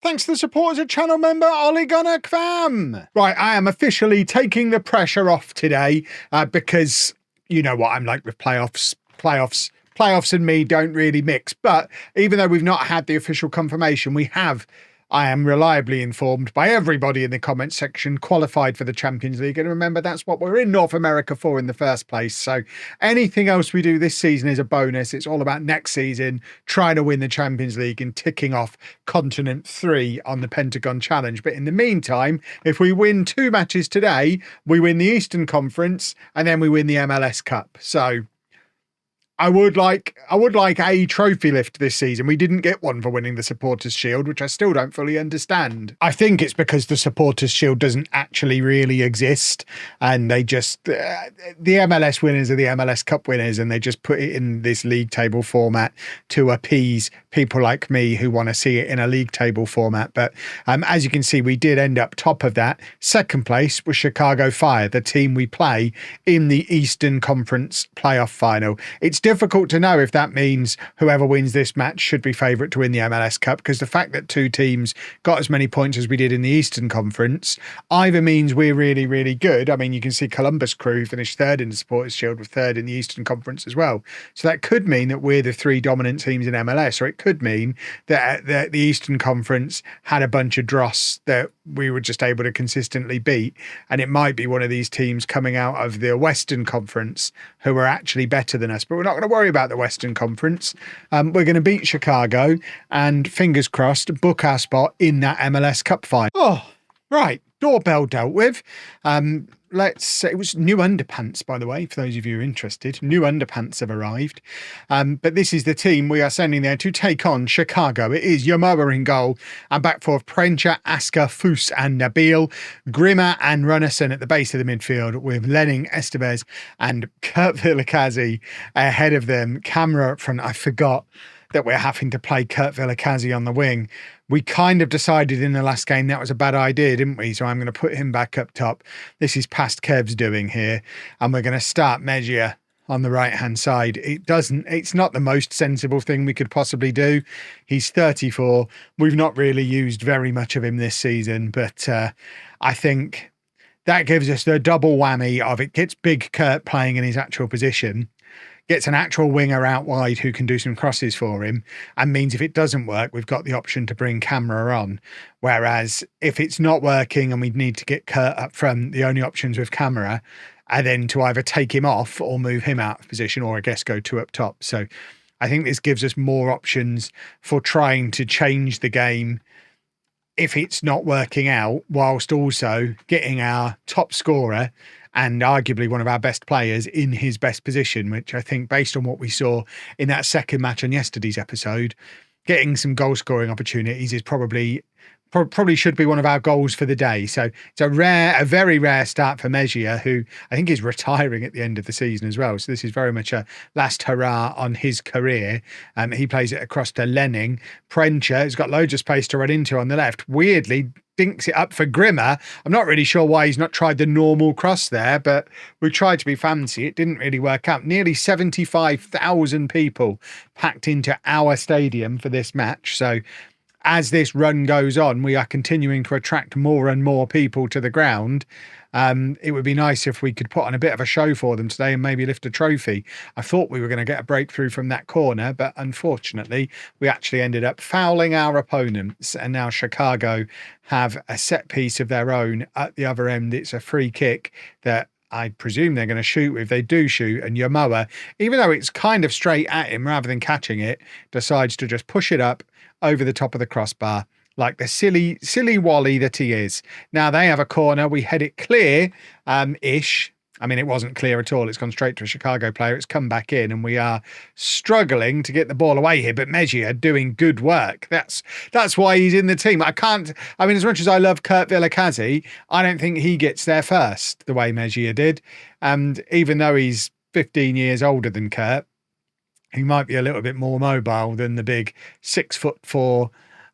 Thanks to the support as a channel member, Ollie Gunnar Kvam. Right, I am officially taking the pressure off today because you know what I'm like with playoffs. Playoffs and me don't really mix. But even though we've not had the official confirmation, I am reliably informed by everybody in the comments section, qualified for the Champions League. And remember, that's what we're in North America for in the first place. So anything else we do this season is a bonus. It's all about next season, trying to win the Champions League and ticking off Continent 3 on the Pentagon Challenge. But in the meantime, if we win 2 matches today, we win the Eastern Conference and then we win the MLS Cup. So I would like a trophy lift this season. We didn't get one for winning the Supporters' Shield, which I still don't fully understand. I think it's because the Supporters' Shield doesn't actually really exist, and they just the MLS winners are the MLS Cup winners, and they just put it in this league table format to appease people like me who want to see it in a league table format. But as you can see, we did end up top of that. Second place was Chicago Fire, the team we play in the Eastern Conference playoff final. It's difficult to know if that means whoever wins this match should be favourite to win the MLS Cup, because the fact that 2 teams got as many points as we did in the Eastern Conference either means we're really, really good. I mean, you can see Columbus Crew finished 3rd in the Supporters' Shield with 3rd in the Eastern Conference as well. So that could mean that we're the 3 dominant teams in MLS, or it could mean that the Eastern Conference had a bunch of dross that we were just able to consistently beat. And it might be one of these teams coming out of the Western Conference who are actually better than us. But we're not going to worry about the Western Conference. We're going to beat Chicago and, fingers crossed, book our spot in that MLS Cup final. Oh, right. Doorbell dealt with. Let's say it was new underpants, by the way, for those of you who are interested. New underpants have arrived. But this is the team we are sending there to take on Chicago. It is Yamoa in goal, and back four of Prencha, Asker, Foos and Nabil. Grimmer and Runnison at the base of the midfield, with Lenning, Estevez and Kurt Vilakazi ahead of them. Camera up front. I forgot that we're having to play Kurt Vilakazi on the wing. We kind of decided in the last game that was a bad idea, didn't we? So I'm going to put him back up top. This is past Kev's doing here. And we're going to start Mejia on the right-hand side. It's not the most sensible thing we could possibly do. He's 34. We've not really used very much of him this season, but I think that gives us the double whammy of it gets Big Kurt playing in his actual position, gets an actual winger out wide who can do some crosses for him, and means if it doesn't work, we've got the option to bring Camera on. Whereas if it's not working and we need to get Kurt up front, the only options with Camera are then to either take him off or move him out of position, or I guess go 2 up top. So I think this gives us more options for trying to change the game if it's not working out, whilst also getting our top scorer and arguably one of our best players in his best position, which I think, based on what we saw in that second match on yesterday's episode, getting some goal scoring opportunities is probably should be one of our goals for the day. So it's a very rare start for Mejia, who I think is retiring at the end of the season as well. So this is very much a last hurrah on his career. He plays it across to Lenning. Prencha has got loads of space to run into on the left. Weirdly, dinks it up for Grimmer. I'm not really sure why he's not tried the normal cross there, but we tried to be fancy. It didn't really work out. Nearly 75,000 people packed into our stadium for this match. So as this run goes on, we are continuing to attract more and more people to the ground. It would be nice if we could put on a bit of a show for them today and maybe lift a trophy. I thought we were going to get a breakthrough from that corner, but unfortunately, we actually ended up fouling our opponents. And now Chicago have a set piece of their own at the other end. It's a free kick that I presume they're going to shoot with. They do shoot, and Yamoa, even though it's kind of straight at him rather than catching it, decides to just push it up over the top of the crossbar like the silly Wally that he is. Now they have a corner. We head it clear ish. I mean, it wasn't clear at all. It's gone straight to a Chicago player. It's come back in, and we are struggling to get the ball away here. But Mejia doing good work. That's why he's in the team. I mean, as much as I love Kurt Vilakazi, I don't think he gets there first the way Mejia did. And even though he's 15 years older than Kurt, he might be a little bit more mobile than the big 6'4"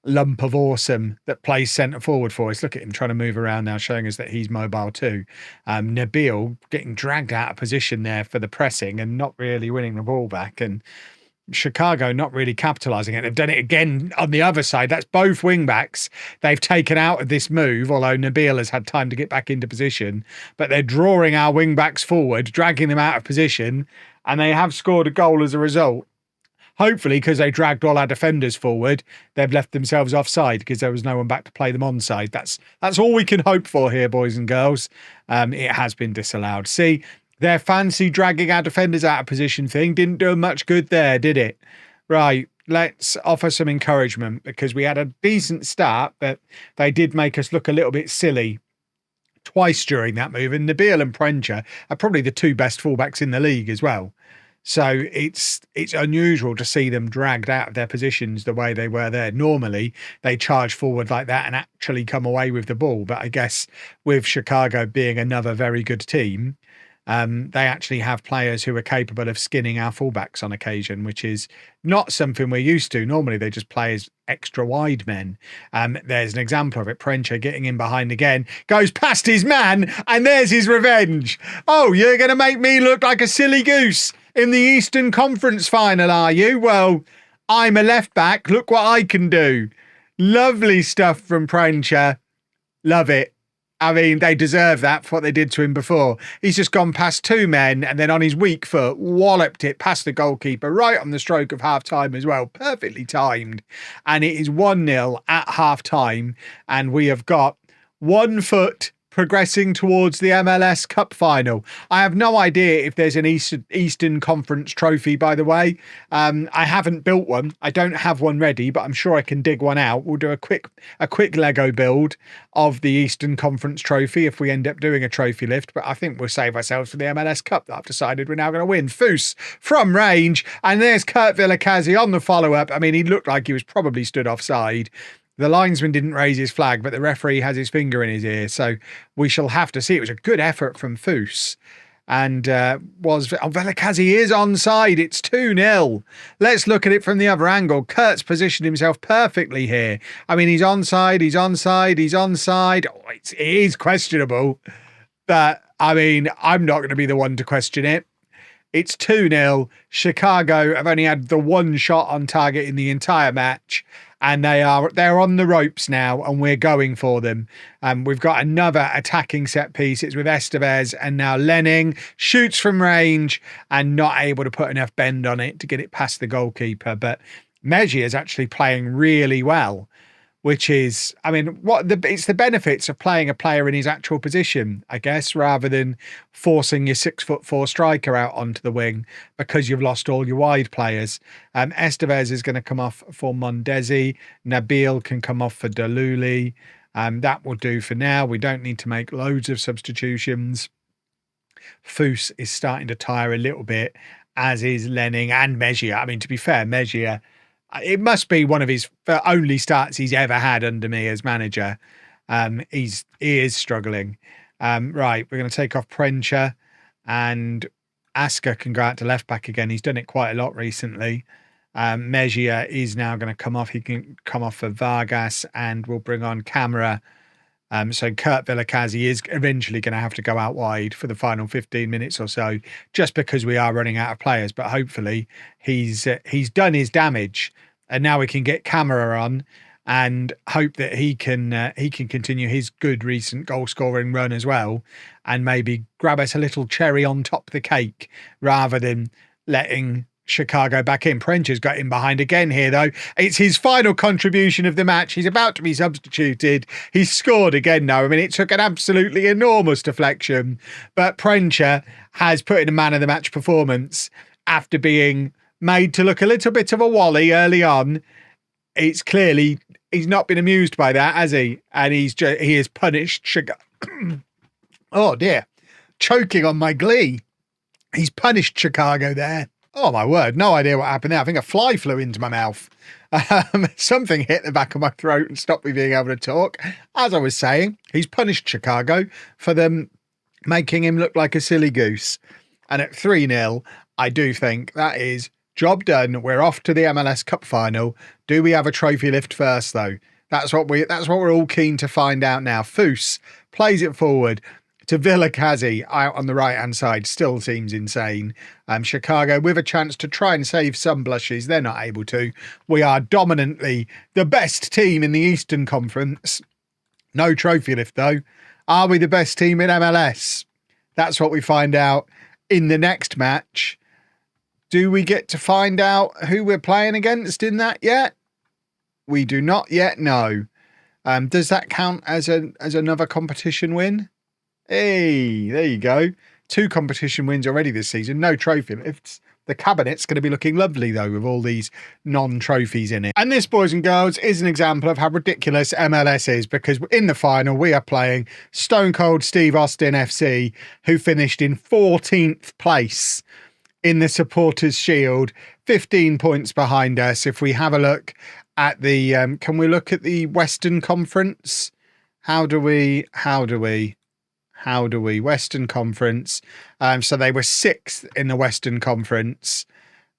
lump of awesome that plays centre forward for us. Look at him trying to move around now, showing us that he's mobile too. Nabil getting dragged out of position there for the pressing and not really winning the ball back. And Chicago not really capitalising it. They've done it again on the other side. That's both wing backs they've taken out of this move, although Nabil has had time to get back into position. But they're drawing our wing backs forward, dragging them out of position, and they have scored a goal as a result. Hopefully, because they dragged all our defenders forward, they've left themselves offside because there was no one back to play them onside. That's all we can hope for here, boys and girls. It has been disallowed. See, their fancy dragging our defenders out of position thing didn't do much good there, did it? Right, let's offer some encouragement because we had a decent start, but they did make us look a little bit silly twice during that move. And Nabil and Prencher are probably the two best fullbacks in the league as well. So it's unusual to see them dragged out of their positions the way they were there. Normally, they charge forward like that and actually come away with the ball. But I guess with Chicago being another very good team, they actually have players who are capable of skinning our fullbacks on occasion, which is not something we're used to. Normally, they just play as extra wide men. There's an example of it. Prencher getting in behind again, goes past his man, and there's his revenge. Oh, you're going to make me look like a silly goose in the Eastern Conference Final, are you? Well, I'm a left back. Look what I can do. Lovely stuff from Prencher. Love it. I mean, they deserve that for what they did to him before. He's just gone past two men and then on his weak foot, walloped it past the goalkeeper right on the stroke of half-time as well. Perfectly timed. And it is 1-0 at half-time. And we have got 1 foot progressing towards the MLS Cup Final. I have no idea if there's an Eastern Conference trophy, by the way. I haven't built one. I don't have one ready, but I'm sure I can dig one out. We'll do a quick Lego build of the Eastern Conference trophy if we end up doing a trophy lift, but I think we'll save ourselves for the MLS Cup that I've decided we're now going to win. Foos from range, and there's Kurt Villakazi on the follow-up. I mean, he looked like he was probably stood offside. The linesman didn't raise his flag, but the referee has his finger in his ear. So we shall have to see. It was a good effort from Foos. And Villakazi is onside. It's 2-0. Let's look at it from the other angle. Kurt's positioned himself perfectly here. I mean, he's onside. Oh, it is questionable. But, I mean, I'm not going to be the one to question it. It's 2-0. Chicago have only had the one shot on target in the entire match. And they're on the ropes now, and we're going for them. We've got another attacking set piece. It's with Estevez, and now Lenning shoots from range and not able to put enough bend on it to get it past the goalkeeper. But Mejia is actually playing really well, which is, I mean, it's the benefits of playing a player in his actual position, I guess, rather than forcing your 6'4" striker out onto the wing because you've lost all your wide players. Estevez is going to come off for Mondesi. Nabil can come off for Daluli. That will do for now. We don't need to make loads of substitutions. Foos is starting to tire a little bit, as is Lenning and Mejia. I mean, to be fair, Mejia, it must be one of his only starts he's ever had under me as manager. He is struggling. Right, we're going to take off Prencher, and Asker can go out to left back again. He's done it quite a lot recently. Mejia is now going to come off. He can come off for Vargas, and we'll bring on Camera. So Kurt Villakazi is eventually going to have to go out wide for the final 15 minutes or so, just because we are running out of players. But hopefully he's done his damage, and now we can get Camera on and hope that he can continue his good recent goal scoring run as well, and maybe grab us a little cherry on top of the cake rather than letting Chicago back in. Prencher's got in behind again here, though. It's his final contribution of the match. He's about to be substituted. He's scored again, though. I mean, it took an absolutely enormous deflection, but Prencher has put in a man of the match performance after being made to look a little bit of a wally early on. It's clearly he's not been amused by that, has he? And he has punished Chicago. Oh dear, choking on my glee. He's punished Chicago there. Oh, my word. No idea what happened there. I think a fly flew into my mouth. Something hit the back of my throat and stopped me being able to talk. As I was saying, he's punished Chicago for them making him look like a silly goose. And at 3-0, I do think that is job done. We're off to the MLS Cup Final. Do we have a trophy lift first, though? That's what we're all keen to find out now. Foos plays it forward to Villakazi out on the right-hand side still seems insane. Chicago with a chance to try and save some blushes. They're not able to. We are dominantly the best team in the Eastern Conference. No trophy lift, though. Are we the best team in MLS? That's what we find out in the next match. Do we get to find out who we're playing against in that yet? We do not yet know. Does that count as another competition win? Hey, there you go. 2 competition wins already this season. No trophy lifts. The cabinet's going to be looking lovely, though, with all these non-trophies in it. And this, boys and girls, is an example of how ridiculous MLS is, because in the final, we are playing Stone Cold Steve Austin FC, who finished in 14th place in the Supporters' Shield, 15 points behind us. If we have a look at the, can we look at the Western Conference? How do we? Western Conference. So they were 6th in the Western Conference.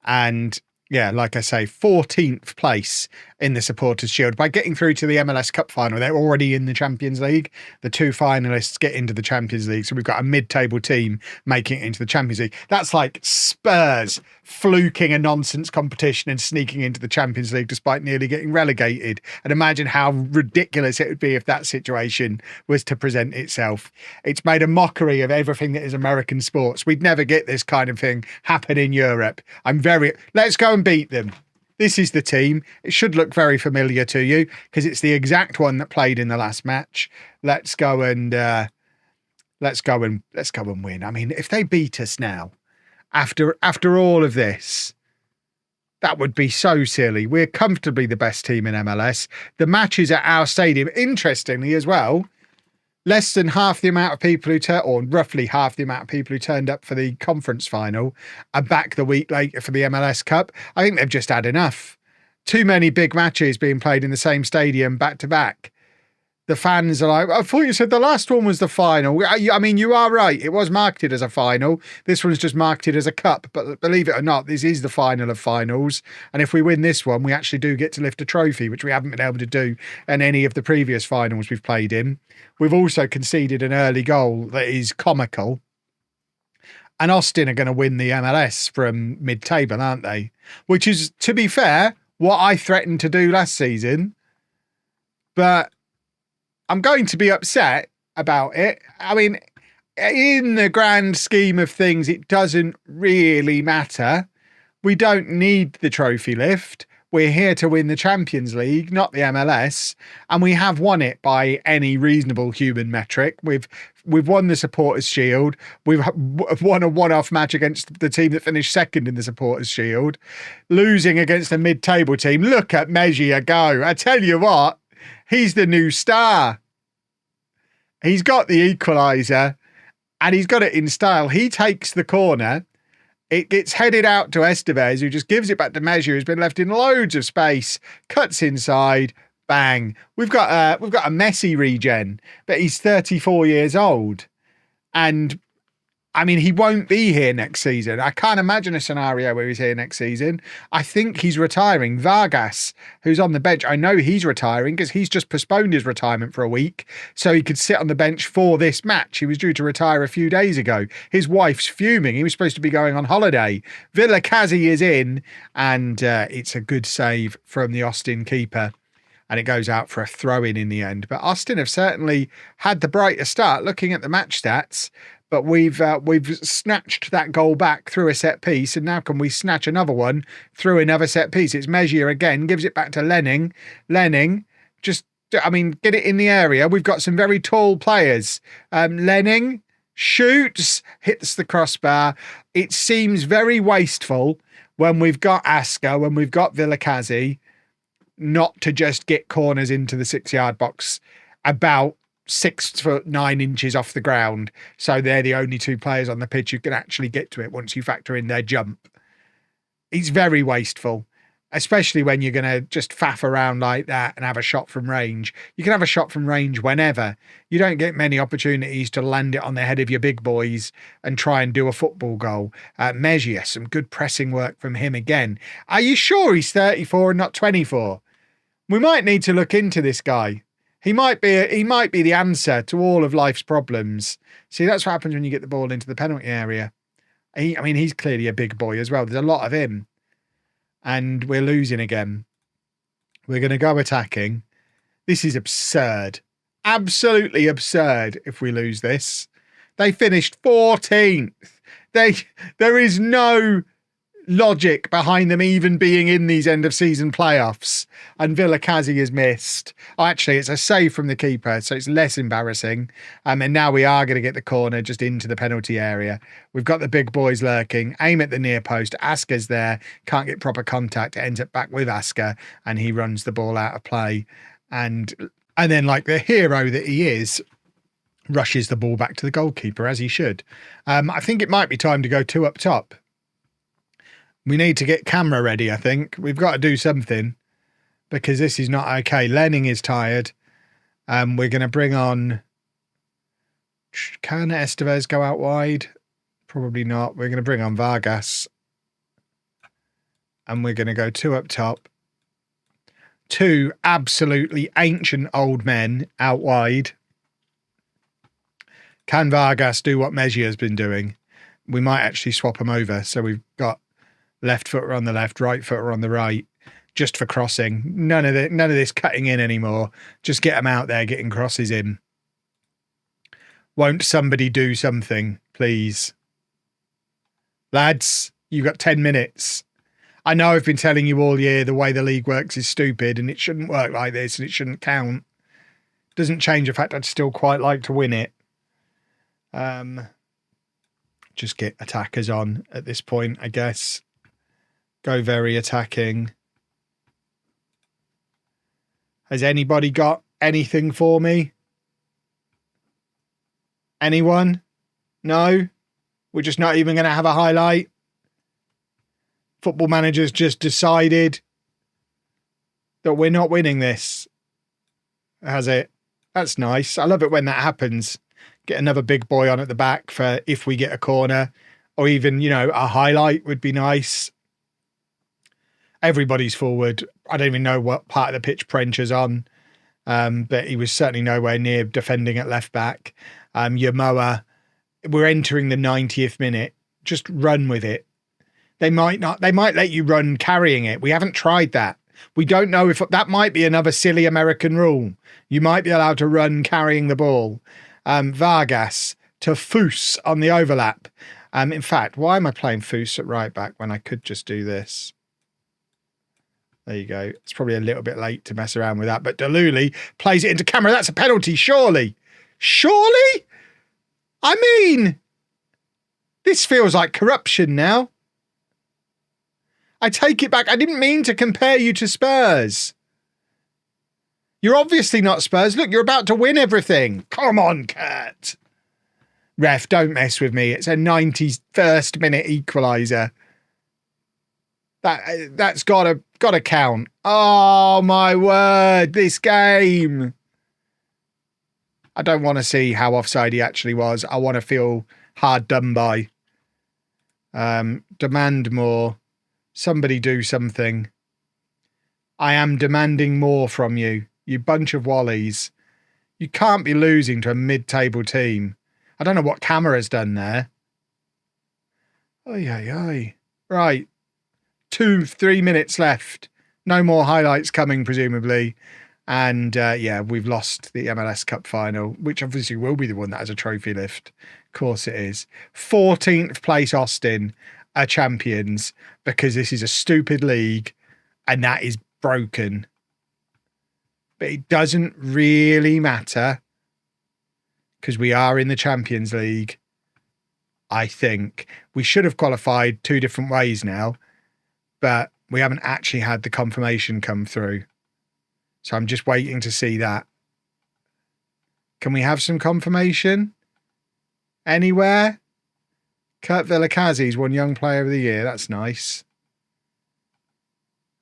And yeah, like I say, 14th place in the Supporters' Shield. By getting through to the MLS Cup Final, they're already in the Champions League. The 2 finalists get into the Champions League. So we've got a mid-table team making it into the Champions League. That's like Spurs fluking a nonsense competition and sneaking into the Champions League despite nearly getting relegated. And imagine how ridiculous it would be if that situation was to present itself. It's made a mockery of everything that is American sports. We'd never get this kind of thing happen in Europe. Let's go and beat them. This is the team. It should look very familiar to you because it's the exact one that played in the last match. Let's go and win. I mean, if they beat us now, after all of this, that would be so silly. We're comfortably the best team in MLS. The matches at our stadium, interestingly as well, less than half the amount of people or roughly half the amount of people who turned up for the conference final are back the week later for the MLS Cup. I think they've just had enough. Too many big matches being played in the same stadium back to back. The fans are like, I thought you said the last one was the final. I mean, you are right. It was marketed as a final. This one's just marketed as a cup. But believe it or not, this is the final of finals. And if we win this one, we actually do get to lift a trophy, which we haven't been able to do in any of the previous finals we've played in. We've also conceded an early goal that is comical. And Austin are going to win the MLS from mid-table, aren't they? Which is, to be fair, what I threatened to do last season. But I'm going to be upset about it. I mean, in the grand scheme of things, it doesn't really matter. We don't need the trophy lift. We're here to win the Champions League, not the MLS, and we have won it by any reasonable human metric. We've won the Supporters' Shield. We've won a one-off match against the team that finished 2nd in the Supporters' Shield, losing against a mid-table team. Look at Mejia go. I tell you what, he's the new star. He's got the equaliser and he's got it in style. He takes the corner. It gets headed out to Estevez, who just gives it back to Mejia, who's been left in loads of space, cuts inside, bang. We've got a Messi regen, but he's 34 years old. And I mean, he won't be here next season. I can't imagine a scenario where he's here next season. I think he's retiring. Vargas, who's on the bench, I know he's retiring because he's just postponed his retirement for a week so he could sit on the bench for this match. He was due to retire a few days ago. His wife's fuming. He was supposed to be going on holiday. Villakazi is in, and it's a good save from the Austin keeper. And it goes out for a throw-in the end. But Austin have certainly had the brighter start looking at the match stats. But we've snatched that goal back through a set piece, and now can we snatch another one through another set piece? It's Mejia again, gives it back to Lenning. Lenning, get it in the area. We've got some very tall players. Lenning shoots, hits the crossbar. It seems very wasteful when we've got Asker, when we've got Villakazi, not to just get corners into the 6-yard box about 6'9" off the ground, so they're the only 2 players on the pitch who can actually get to it once you factor in their jump. It's very wasteful, especially when you're going to just faff around like that and have a shot from range. You can have a shot from range whenever. You don't get many opportunities to land it on the head of your big boys and try and do a football goal. Mejia, some good pressing work from him again. Are you sure he's 34 and not 24? We might need to look into this guy. He might be the answer to all of life's problems. See, that's what happens when you get the ball into the penalty area. I mean, he's clearly a big boy as well. There's a lot of him. And we're losing again. We're going to go attacking. This is absurd. Absolutely absurd if we lose this. They finished 14th. There is no logic behind them even being in these end of season playoffs, and Vilakazi has missed. Oh, actually, it's a save from the keeper, so it's less embarrassing. And now we are going to get the corner just into the penalty area. We've got the big boys lurking. Aim at the near post. Aska's there, can't get proper contact. It ends up back with Aska, and he runs the ball out of play. And then, like the hero that he is, rushes the ball back to the goalkeeper, as he should. I think it might be time to go 2 up top. We need to get camera ready, I think. We've got to do something because this is not okay. Lenning is tired. We're going to bring on... Can Estevez go out wide? Probably not. We're going to bring on Vargas. And we're going to go 2 up top. 2 absolutely ancient old men out wide. Can Vargas do what Mejia has been doing? We might actually swap them over. So we've got left footer on the left, right footer on the right, just for crossing. None of this cutting in anymore. Just get them out there, getting crosses in. Won't somebody do something, please? Lads, you've got 10 minutes. I know I've been telling you all year the way the league works is stupid and it shouldn't work like this and it shouldn't count. Doesn't change the fact I'd still quite like to win it. Just get attackers on at this point, I guess. Go very attacking. Has anybody got anything for me? Anyone? No? We're just not even going to have a highlight? Football Manager's just decided that we're not winning this. Has it? That's nice. I love it when that happens. Get another big boy on at the back for if we get a corner, or even, you know, a highlight would be nice. Everybody's forward. I don't even know what part of the pitch Prench is on, but he was certainly nowhere near defending at left back. Yamoa, we're entering the 90th minute. Just run with it. They might let you run carrying it. We haven't tried that. We don't know if that might be another silly American rule. You might be allowed to run carrying the ball. Vargas to Foose on the overlap. In fact, why am I playing Foose at right back when I could just do this? There you go. It's probably a little bit late to mess around with that, but Deluli plays it into camera. That's a penalty, surely. Surely? I mean, this feels like corruption now. I take it back. I didn't mean to compare you to Spurs. You're obviously not Spurs. Look, you're about to win everything. Come on, Kurt. Ref, don't mess with me. It's a 91st minute equaliser. That's gotta count. Oh my word, this game. I don't want to see how offside he actually was. I want to feel hard done by. Demand more. Somebody do something. I am demanding more from you, you bunch of wallies. You can't be losing to a mid-table team. I don't know what Camera's done there. Oy, oy, oy. Right. 2-3 minutes left. No more highlights coming, presumably. And yeah, we've lost the MLS Cup Final, which obviously will be the one that has a trophy lift. Of course it is. 14th place Austin are champions because this is a stupid league and that is broken. But it doesn't really matter because we are in the Champions League. I think we should have qualified 2 different ways now, but we haven't actually had the confirmation come through. So I'm just waiting to see that. Can we have some confirmation? Anywhere? Kurt Vilakazi's won Young Player of the Year. That's nice.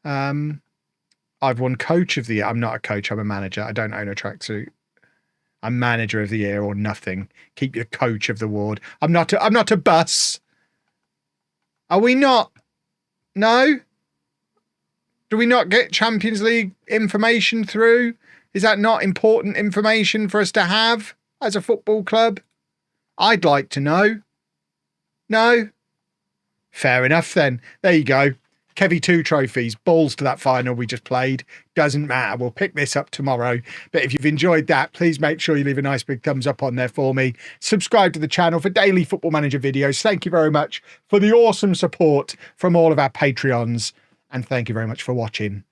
I've won Coach of the Year. I'm not a coach. I'm a manager. I don't own a tracksuit. I'm Manager of the Year or nothing. Keep your Coach of the Award. I'm not a bus. Are we not? No? Do we not get Champions League information through? Is that not important information for us to have as a football club? I'd like to know. No? Fair enough then. There you go. Kevy 2 trophies, balls to that final we just played. Doesn't matter. We'll pick this up tomorrow. But if you've enjoyed that, please make sure you leave a nice big thumbs up on there for me. Subscribe to the channel for daily Football Manager videos. Thank you very much for the awesome support from all of our Patreons. And thank you very much for watching.